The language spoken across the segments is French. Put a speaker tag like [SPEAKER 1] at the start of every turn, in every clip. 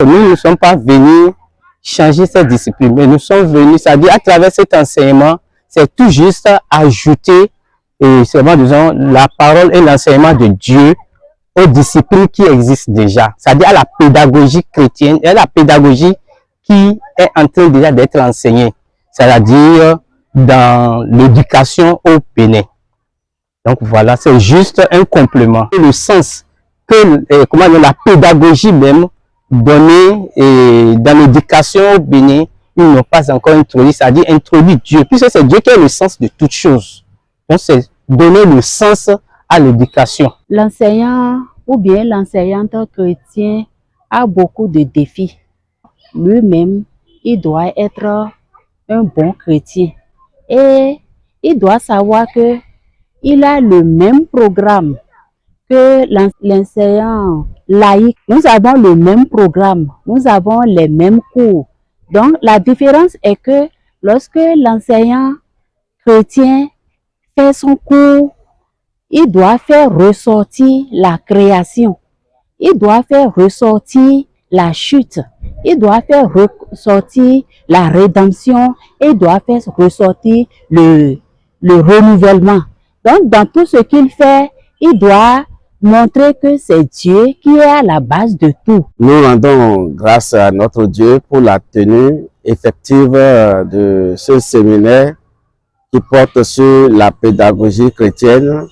[SPEAKER 1] Nous ne sommes pas venus changer cette discipline, mais nous sommes venus, c'est-à-dire à travers cet enseignement, c'est tout juste ajouter, et seulement disons, la parole et l'enseignement de Dieu aux disciplines qui existent déjà, c'est-à-dire à la pédagogie chrétienne et à la pédagogie qui est en train déjà d'être enseignée, c'est-à-dire dans l'éducation au Bénin. Donc voilà, c'est juste un complément. Et le sens que comment dire, la pédagogie même donnée dans l'éducation au Bénin, ils n'ont pas encore introduit, c'est-à-dire introduit Dieu, puisque c'est Dieu qui est le sens de toutes choses. Donc c'est donner le sens à l'éducation.
[SPEAKER 2] L'enseignant ou bien l'enseignante chrétien a beaucoup de défis. Lui-même, il doit être un bon chrétien et il doit savoir que il a le même programme que l'enseignant laïque. Nous avons le même programme, nous avons les mêmes cours. Donc la différence est que lorsque l'enseignant chrétien fait son cours, il doit faire ressortir la création, il doit faire ressortir la chute, il doit faire ressortir la rédemption, il doit faire ressortir le renouvellement. Donc, dans tout ce qu'il fait, il doit montrer que c'est Dieu qui est à la base de tout.
[SPEAKER 3] Nous rendons grâce à notre Dieu pour la tenue effective de ce séminaire qui porte sur la pédagogie chrétienne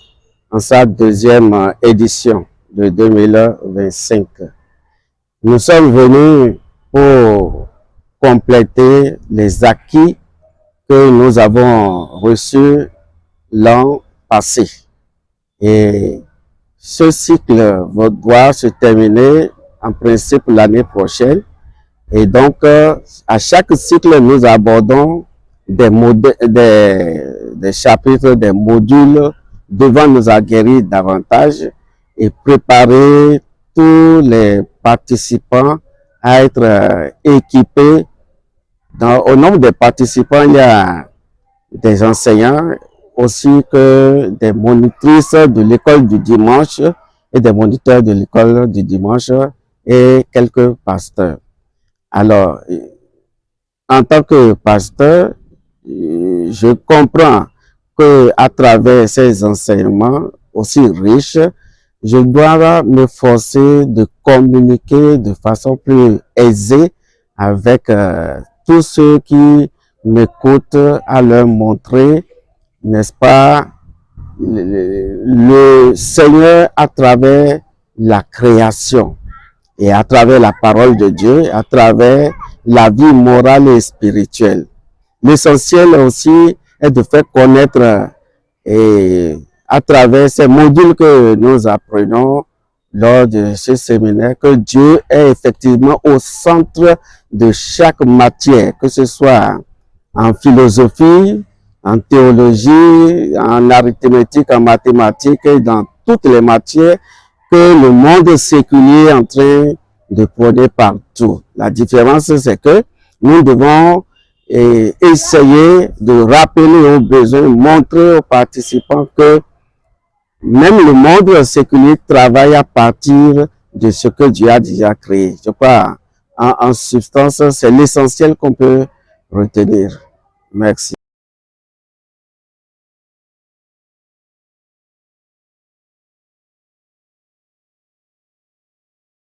[SPEAKER 3] en sa deuxième édition de 2025. Nous sommes venus pour compléter les acquis que nous avons reçus l'an passé. Et ce cycle doit se terminer en principe l'année prochaine. Et donc, à chaque cycle, nous abordons des chapitres, des modules devant nous aguerrir davantage et préparer tous les participants à être équipés. Au nombre des participants, il y a des enseignants aussi que des monitrices de l'école du dimanche et des moniteurs de l'école du dimanche et quelques pasteurs. Alors, en tant que pasteur, je comprends que à travers ces enseignements aussi riches, je dois me forcer de communiquer de façon plus aisée avec tous ceux qui m'écoutent, à leur montrer, n'est-ce pas, le Seigneur à travers la création et à travers la parole de Dieu, à travers la vie morale et spirituelle. L'essentiel aussi est de faire connaître et à travers ces modules que nous apprenons lors de ce séminaire que Dieu est effectivement au centre de chaque matière, que ce soit en philosophie, en théologie, en arithmétique, en mathématiques, et dans toutes les matières que le monde séculier est en train de prôner partout. La différence, c'est que nous devons essayer de rappeler aux besoins, montrer aux participants que même le monde séculier travaille à partir de ce que Dieu a déjà créé. Je crois, en substance, c'est l'essentiel qu'on peut retenir. Merci.